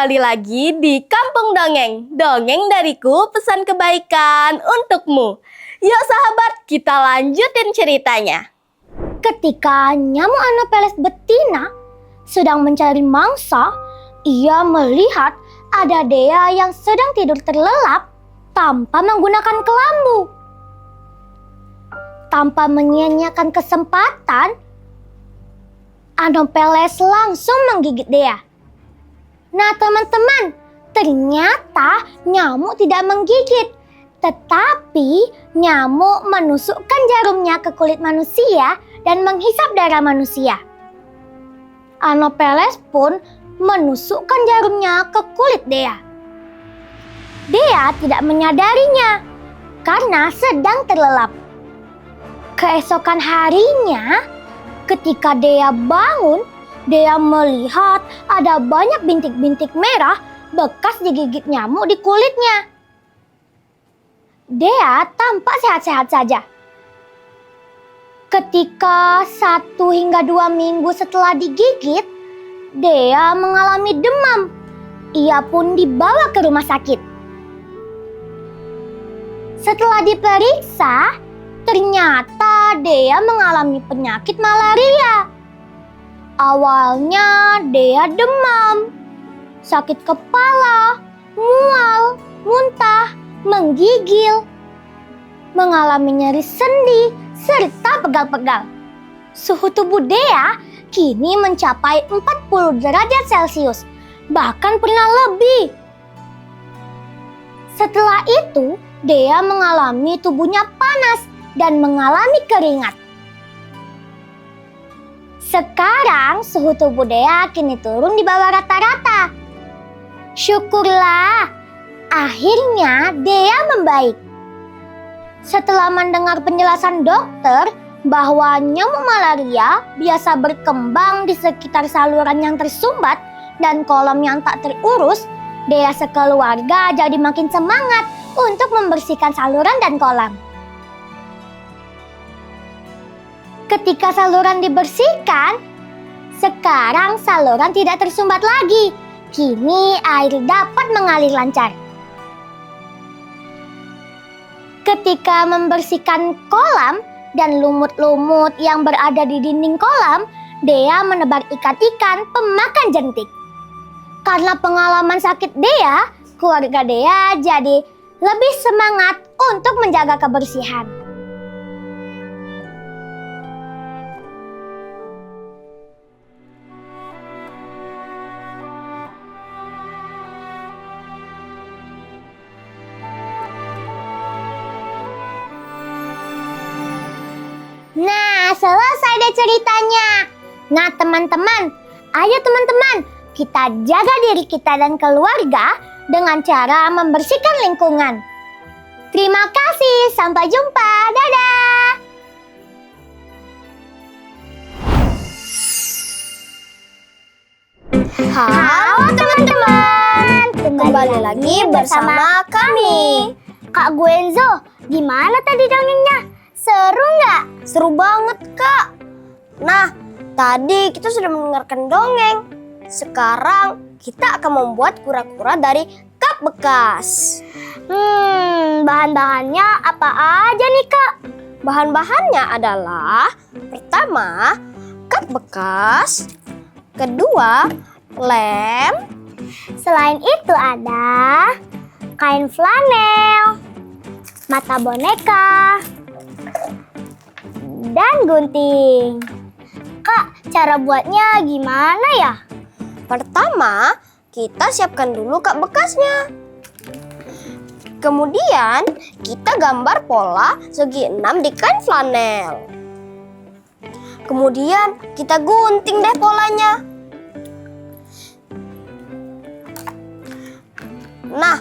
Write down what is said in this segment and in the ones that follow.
kembali lagi di Kampung Dongeng. Dongeng dariku, pesan kebaikan untukmu. Yuk sahabat, kita lanjutin ceritanya. Ketika nyamuk Anopheles betina sedang mencari mangsa, ia melihat ada Dea yang sedang tidur terlelap tanpa menggunakan kelambu. Tanpa menyia-nyiakan kesempatan, Anopheles langsung menggigit Dea. Nah teman-teman, ternyata nyamuk tidak menggigit, tetapi nyamuk menusukkan jarumnya ke kulit manusia dan menghisap darah manusia. Anopheles pun menusukkan jarumnya ke kulit Dea. Dea tidak menyadarinya karena sedang terlelap. Keesokan harinya, ketika Dea bangun, Dea melihat ada banyak bintik-bintik merah bekas digigit nyamuk di kulitnya. Dea tampak sehat-sehat saja. Ketika 1 hingga 2 minggu setelah digigit, Dea mengalami demam. Ia pun dibawa ke rumah sakit. Setelah diperiksa, ternyata Dea mengalami penyakit malaria. Awalnya Dea demam, sakit kepala, mual, muntah, menggigil, mengalami nyeri sendi, serta pegal-pegal. Suhu tubuh Dea kini mencapai 40 derajat Celcius, bahkan pernah lebih. Setelah itu, Dea mengalami tubuhnya panas dan mengalami keringat. Sekarang suhu tubuh Dea kini turun di bawah rata-rata. Syukurlah, akhirnya Dea membaik. Setelah mendengar penjelasan dokter bahwa nyamuk malaria biasa berkembang di sekitar saluran yang tersumbat dan kolam yang tak terurus, Dea sekeluarga jadi makin semangat untuk membersihkan saluran dan kolam. Ketika saluran dibersihkan, sekarang saluran tidak tersumbat lagi. Kini air dapat mengalir lancar. Ketika membersihkan kolam dan lumut-lumut yang berada di dinding kolam, Dea menebar ikan-ikan pemakan jentik. Karena pengalaman sakit Dea, keluarga Dea jadi lebih semangat untuk menjaga kebersihan. Nah, selesai deh ceritanya. Nah teman-teman, ayo teman-teman, kita jaga diri kita dan keluarga dengan cara membersihkan lingkungan. Terima kasih, sampai jumpa, dadah. Halo teman-teman, kembali lagi bersama kami. Kak Guenzo, gimana tadi dongengnya? Seru nggak? Seru banget Kak. Nah, tadi kita sudah mendengarkan dongeng. Sekarang kita akan membuat kura-kura dari kap bekas. Bahan-bahannya apa aja nih Kak? Bahan-bahannya adalah pertama, kap bekas. Kedua, lem. Selain itu ada kain flanel, mata boneka, dan gunting. Kak, cara buatnya gimana ya? Pertama, kita siapkan dulu kap bekasnya. Kemudian, kita gambar pola segi 6 di kain flanel. Kemudian, kita gunting deh polanya. Nah,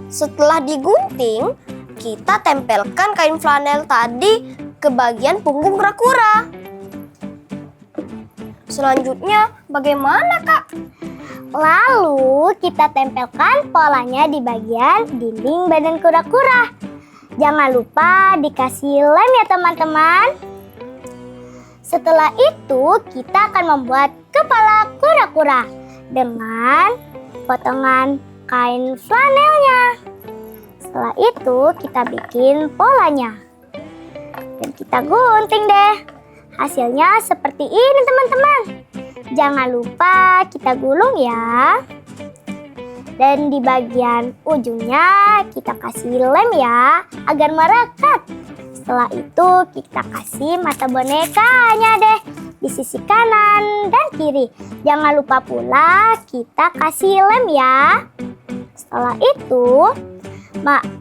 setelah digunting, kita tempelkan kain flanel tadi ke bagian punggung kura-kura. Selanjutnya, bagaimana Kak? Lalu kita tempelkan polanya di bagian dinding badan kura-kura. Jangan lupa dikasih lem ya teman-teman. Setelah itu kita akan membuat kepala kura-kura dengan potongan kain flanelnya. Setelah itu kita bikin polanya. Dan kita gunting deh. Hasilnya seperti ini teman-teman. Jangan lupa kita gulung ya. Dan di bagian ujungnya kita kasih lem ya, agar merekat. Setelah itu kita kasih mata bonekanya deh di sisi kanan dan kiri. Jangan lupa pula kita kasih lem ya. Setelah itu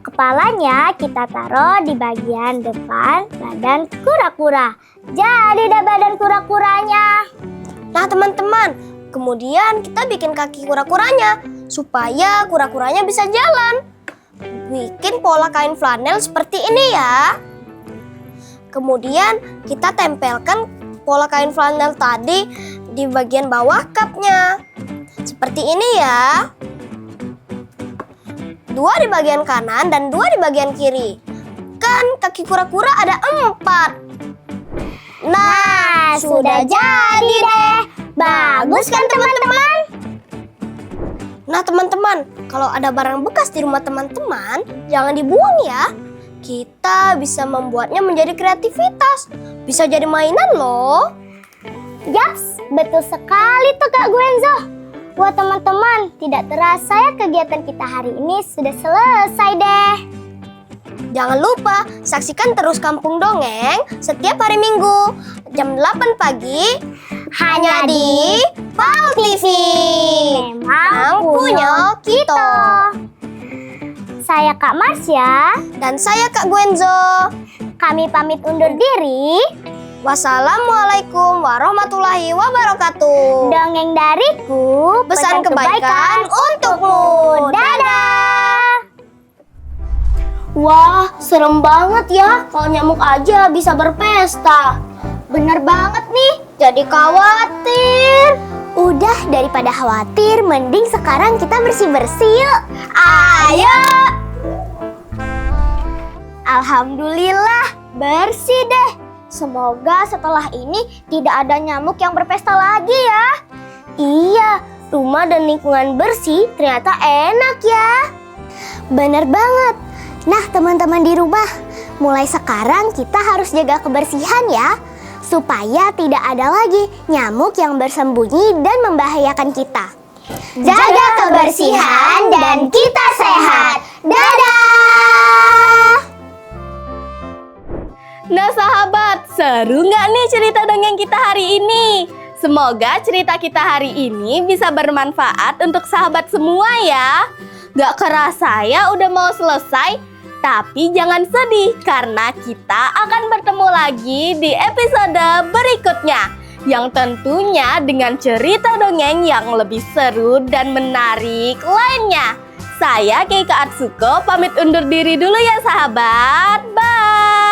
kepalanya kita taruh di bagian depan badan kura-kura. Jadi dah badan kura-kuranya. Nah teman-teman, kemudian kita bikin kaki kura-kuranya supaya kura-kuranya bisa jalan. Bikin pola kain flanel seperti ini ya. Kemudian kita tempelkan pola kain flanel tadi di bagian bawah cupnya. Seperti ini ya. 2 di bagian kanan dan 2 di bagian kiri. Kan kaki kura-kura ada 4. Nah, sudah jadi deh. Bagus kan teman-teman? Nah teman-teman, kalau ada barang bekas di rumah teman-teman, jangan dibuang ya. Kita bisa membuatnya menjadi kreativitas. Bisa jadi mainan loh. Yaps, betul sekali tuh Kak Gwenzo. Wah teman-teman, tidak terasa ya kegiatan kita hari ini sudah selesai deh. Jangan lupa saksikan terus Kampung Dongeng setiap hari Minggu jam 8 pagi hanya di PAL TV. Memang punya kita. Saya Kak Marsya. Dan saya Kak Gwenzo. Kami pamit undur diri. Wassalamualaikum warahmatullahi wabarakatuh. Dongeng dariku, Pesan kebaikan untukmu. Dadah. Wah, serem banget ya kalau nyamuk aja bisa berpesta. Bener banget nih. Jadi khawatir. Udah, daripada khawatir, mending sekarang kita bersih-bersih yuk. Ayo. Alhamdulillah, bersih deh. Semoga setelah ini tidak ada nyamuk yang berpesta lagi ya. Iya, rumah dan lingkungan bersih ternyata enak ya. Bener banget. Nah teman-teman di rumah, mulai sekarang kita harus jaga kebersihan ya, supaya tidak ada lagi nyamuk yang bersembunyi dan membahayakan kita. Jaga kebersihan dan kita sehat. Dadah! Nah sahabat, seru nggak nih cerita dongeng kita hari ini? Semoga cerita kita hari ini bisa bermanfaat untuk sahabat semua ya. Gak kerasa ya udah mau selesai, tapi jangan sedih karena kita akan bertemu lagi di episode berikutnya. Yang tentunya dengan cerita dongeng yang lebih seru dan menarik lainnya. Saya Keika Atsuko pamit undur diri dulu ya sahabat. Bye!